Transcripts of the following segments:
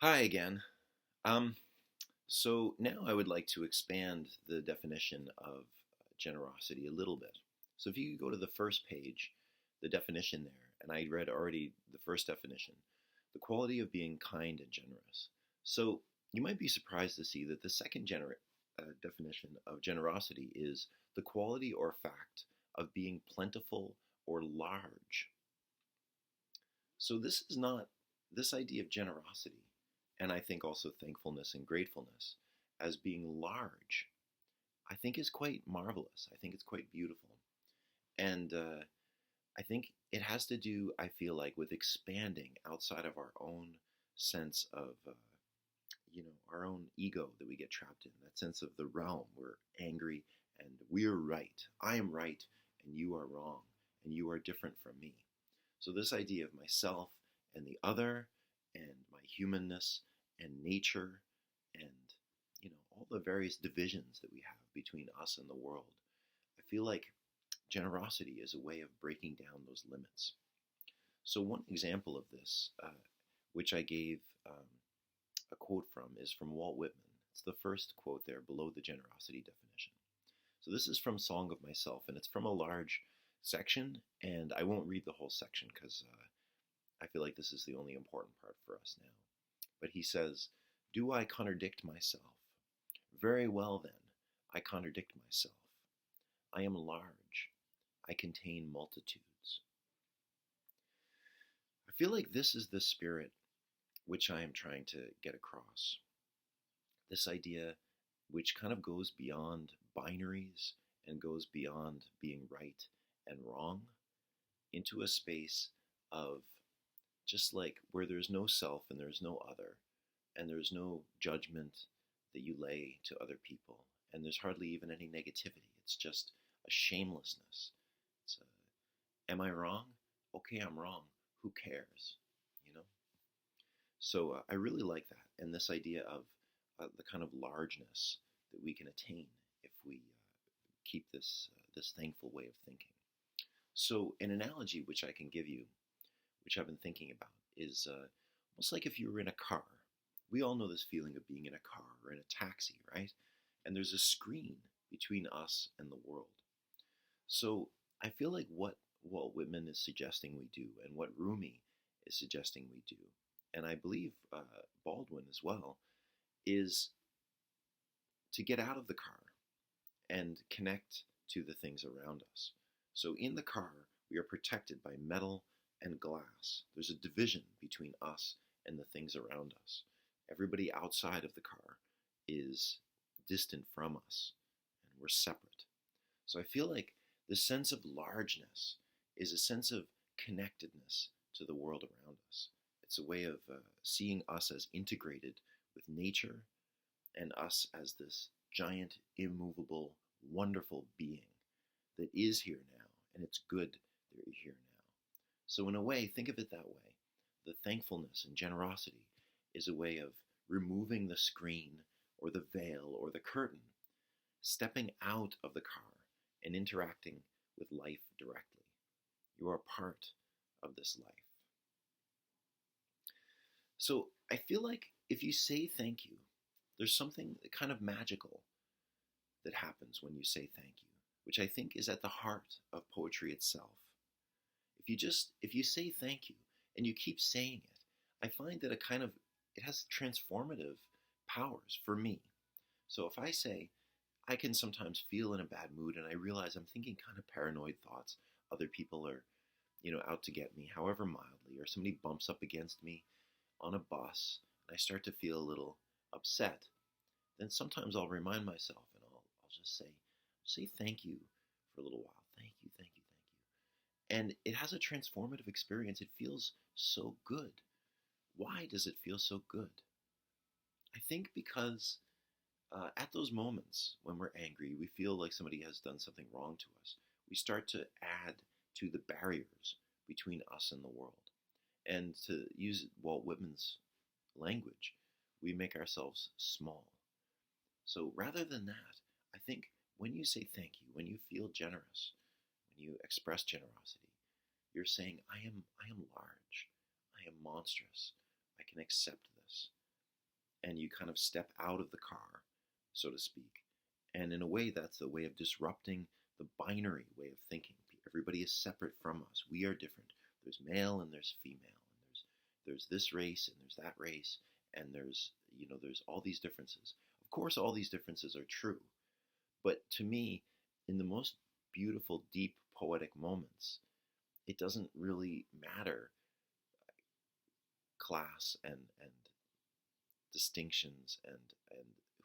Hi again. Um, so now I would like to expand the definition of generosity a little bit. So if you could go to the first page, the definition there, and I read already the first definition, the quality of being kind and generous. So you might be surprised to see that the second definition of generosity is the quality or fact of being plentiful or large. So this is not this idea of generosity, and I think also thankfulness and gratefulness as being large, I think is quite marvelous. I think it's quite beautiful. And I think it has to do, I feel like, with expanding outside of our own sense of, our own ego that we get trapped in, that sense of the realm. We're angry and we're right. I am right and you are wrong and you are different from me. So this idea of myself and the other and my humanness and nature and all the various divisions that we have between us and the world. I feel like generosity is a way of breaking down those limits. So one example of this, which I gave a quote from, is from Walt Whitman. It's the first quote there below the generosity definition. So this is from Song of Myself, and it's from a large section, and I won't read the whole section because I feel like this is the only important part for us now. But he says, "Do I contradict myself? Very well then, I contradict myself. I am large. I contain multitudes." I feel like this is the spirit which I am trying to get across. This idea which kind of goes beyond binaries and goes beyond being right and wrong into a space of just like where there's no self and there's no other, and there's no judgment that you lay to other people, and there's hardly even any negativity. It's just a shamelessness. It's am I wrong? Okay, I'm wrong. Who cares? You know. So I really like that, and this idea of the kind of largeness that we can attain if we keep this thankful way of thinking. So an analogy which I can give you, which I've been thinking about, is almost like if you were in a car. We all know this feeling of being in a car or in a taxi, right? And there's a screen between us and the world. So I feel like what Walt Whitman is suggesting we do, and what Rumi is suggesting we do, and I believe Baldwin as well, is to get out of the car and connect to the things around us. So in the car, we are protected by metal and glass. There's a division between us and the things around us. Everybody outside of the car is distant from us, and we're separate. So I feel like the sense of largeness is a sense of connectedness to the world around us. It's a way of seeing us as integrated with nature and us as this giant, immovable, wonderful being that is here now, and it's good that you're here now. So in a way, think of it that way. The thankfulness and generosity is a way of removing the screen or the veil or the curtain, stepping out of the car and interacting with life directly. You are part of this life. So I feel like if you say thank you, there's something kind of magical that happens when you say thank you, which I think is at the heart of poetry itself. If you say thank you and you keep saying it, I find that it has transformative powers for me. So if I say, I can sometimes feel in a bad mood and I realize I'm thinking kind of paranoid thoughts. Other people are, out to get me, however mildly, or somebody bumps up against me on a bus and I start to feel a little upset. Then sometimes I'll remind myself and I'll just say thank you for a little while. Thank you, thank you, thank you. And it has a transformative experience. It feels so good. Why does it feel so good? I think because at those moments when we're angry, we feel like somebody has done something wrong to us. We start to add to the barriers between us and the world. And to use Walt Whitman's language, we make ourselves small. So rather than that, I think when you say thank you, when you feel generous, when you express generosity, you're saying, I am large. I am monstrous. I can accept this. and you kind of step out of the car, so to speak. And in a way, that's a way of disrupting the binary way of thinking. Everybody is separate from us. We are different. There's male and there's female, and there's this race and there's that race, and there's all these differences. Of course, all these differences are true, but to me, in the most beautiful, deep, poetic moments, it doesn't really matter class and distinctions and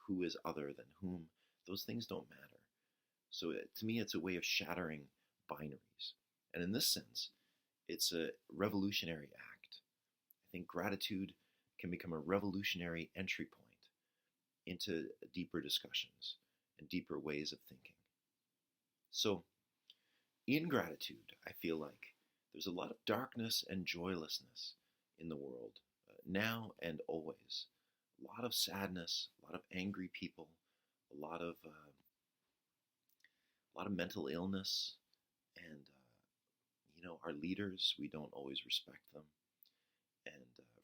who is other than whom. Those things don't matter. So to me, it's a way of shattering binaries. And in this sense, it's a revolutionary act. I think gratitude can become a revolutionary entry point into deeper discussions and deeper ways of thinking. So in gratitude, I feel like there's a lot of darkness and joylessness in the world, now and always. A lot of sadness, a lot of angry people, a lot of mental illness, and our leaders, we don't always respect them, and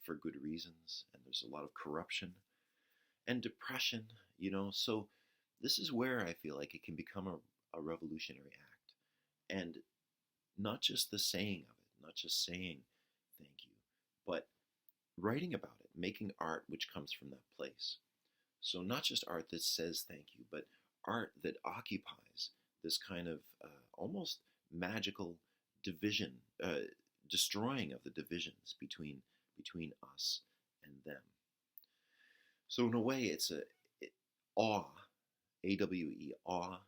for good reasons. And there's a lot of corruption and depression. So this is where I feel like it can become a revolutionary act, and not just the saying of it, not just saying thank you, but writing about it, making art which comes from that place. So not just art that says thank you, but art that occupies this kind of almost magical division, destroying of the divisions between us and them. So in a way, it's awe, AWE, awe,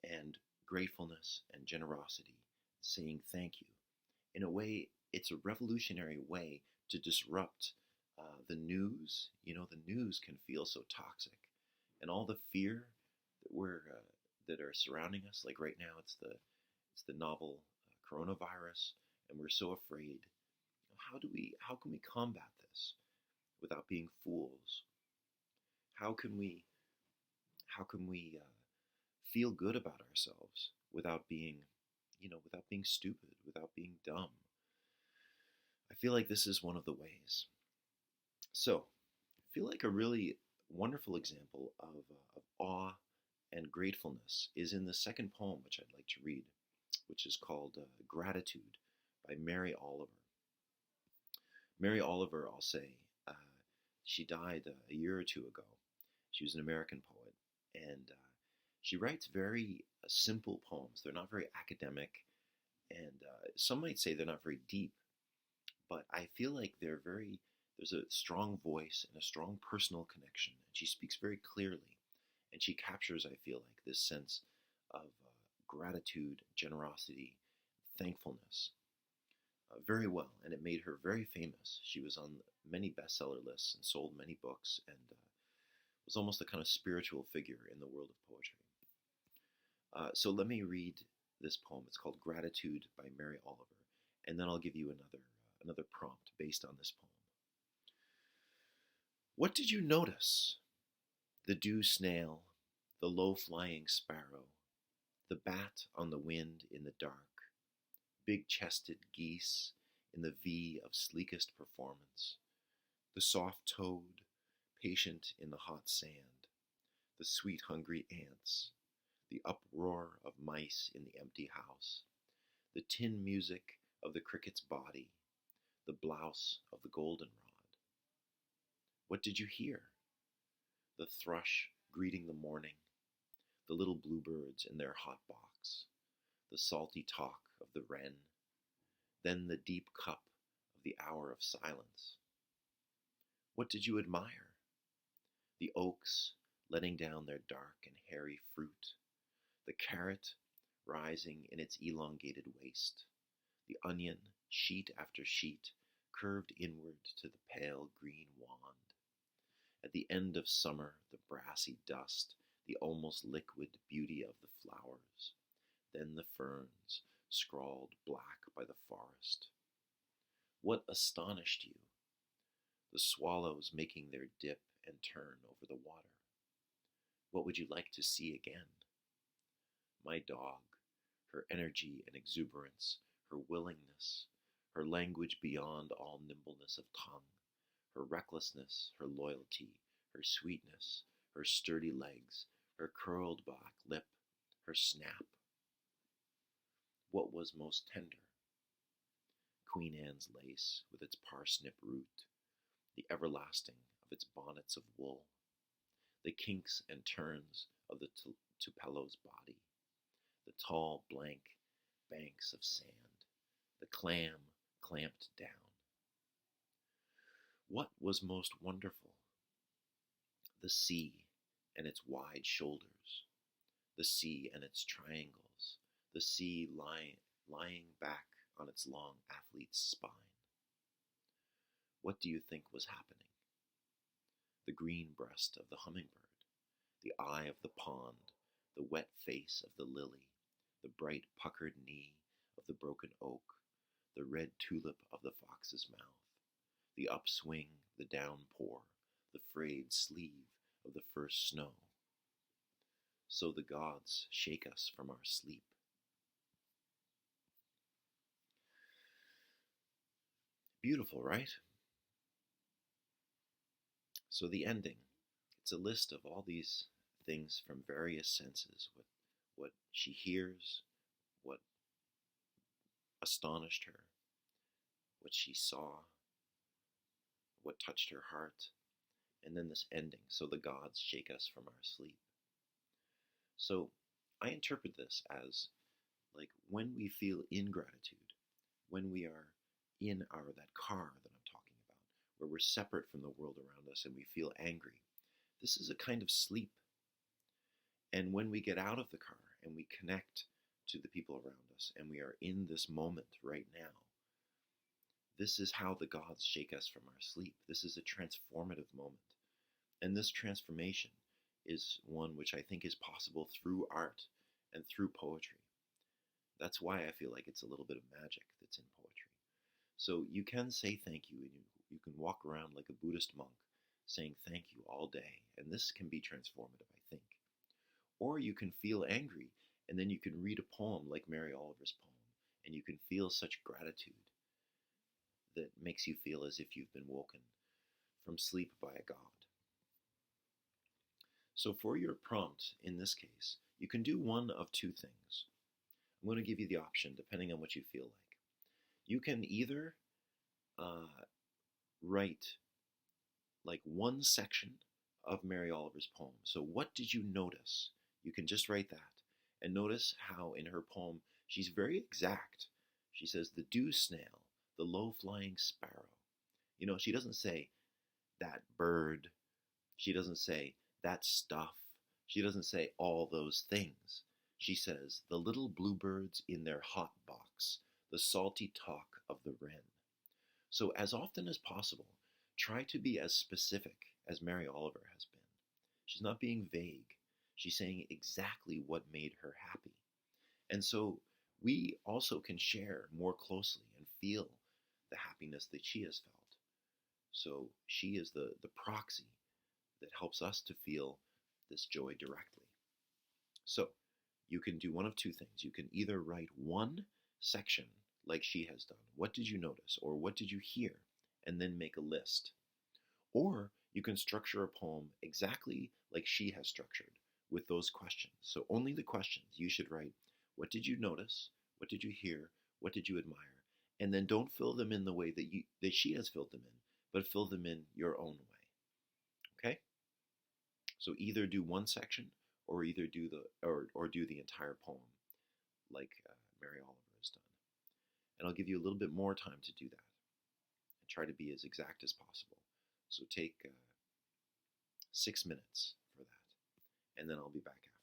and gratefulness and generosity, saying thank you. In a way, it's a revolutionary way to disrupt the news. The news can feel so toxic, and all the fear that are surrounding us. Like right now, it's the novel coronavirus, and we're so afraid. How can we combat this without being fools? How can we feel good about ourselves without being stupid, without being dumb? I feel like this is one of the ways. So, I feel like a really wonderful example of awe and gratefulness is in the second poem, which I'd like to read, which is called Gratitude by Mary Oliver. Mary Oliver, I'll say, she died a year or two ago. She was an American poet, and she writes very simple poems. They're not very academic, and some might say they're not very deep, but I feel like there's a strong voice and a strong personal connection, and she speaks very clearly, and she captures, I feel like, this sense of gratitude, generosity, thankfulness very well, and it made her very famous. She was on many bestseller lists and sold many books, and was almost a kind of spiritual figure in the world of poetry. So let me read this poem. It's called Gratitude by Mary Oliver, and then I'll give you another prompt based on this poem. What did you notice? The dew snail, the low-flying sparrow, the bat on the wind in the dark, big-chested geese in the V of sleekest performance, the soft toad, patient in the hot sand, the sweet hungry ants, the uproar of mice in the empty house, the tin music of the cricket's body, the blouse of the goldenrod. What did you hear? The thrush greeting the morning, the little bluebirds in their hot box, the salty talk of the wren, then the deep cup of the hour of silence. What did you admire? The oaks letting down their dark and hairy fruit, the carrot rising in its elongated waist, the onion, sheet after sheet, curved inward to the pale green wand. At the end of summer, the brassy dust, the almost liquid beauty of the flowers, then the ferns, scrawled black by the forest. What astonished you? The swallows making their dip and turn over the water. What would you like to see again? My dog, her energy and exuberance, her willingness, her language beyond all nimbleness of tongue, her recklessness, her loyalty, her sweetness, her sturdy legs, her curled back lip, her snap. What was most tender? Queen Anne's lace with its parsnip root, the everlasting of its bonnets of wool, the kinks and turns of the Tupello's body, the tall blank banks of sand, the clam clamped down. What was most wonderful? The sea and its wide shoulders, the sea and its triangles, the sea lying back on its long athlete's spine. What do you think was happening? The green breast of the hummingbird, the eye of the pond, the wet face of the lily, the bright puckered knee of the broken oak, the red tulip of the fox's mouth, the upswing, the downpour, the frayed sleeve of the first snow. So the gods shake us from our sleep. Beautiful, right? So the ending, it's a list of all these things from various senses, what she hears, what astonished her, what she saw, what touched her heart, and then this ending, so the gods shake us from our sleep. So I interpret this as like when we feel ingratitude, when we are in that car that I'm talking about, where we're separate from the world around us and we feel angry, this is a kind of sleep. And when we get out of the car and we connect to the people around us and we are in this moment right now, this is how the gods shake us from our sleep. This is a transformative moment. And this transformation is one which I think is possible through art and through poetry. That's why I feel like it's a little bit of magic that's in poetry. So you can say thank you, and you can walk around like a Buddhist monk saying thank you all day, and this can be transformative, I think. Or you can feel angry, and then you can read a poem like Mary Oliver's poem, and you can feel such gratitude that makes you feel as if you've been woken from sleep by a god. So for your prompt, in this case, you can do one of two things. I'm going to give you the option depending on what you feel like. You can either write like one section of Mary Oliver's poem. So what did you notice? You can just write that. And notice how in her poem, she's very exact. She says, the dew snail, the low-flying sparrow. You know, she doesn't say, that bird. She doesn't say, that stuff. She doesn't say all those things. She says, the little bluebirds in their hot box, the salty talk of the wren. So as often as possible, try to be as specific as Mary Oliver has been. She's not being vague. She's saying exactly what made her happy. And so we also can share more closely and feel the happiness that she has felt. So she is the proxy that helps us to feel this joy directly. So you can do one of two things. You can either write one section like she has done. What did you notice? Or what did you hear? And then make a list. Or you can structure a poem exactly like she has structured with those questions. So only the questions. You should write, what did you notice? What did you hear? What did you admire? And then don't fill them in the way that she has filled them in, but fill them in your own way. Okay? So either do one section or either do the entire poem like Mary Oliver has done. And I'll give you a little bit more time to do that and try to be as exact as possible. So take 6 minutes for that, and then I'll be back out.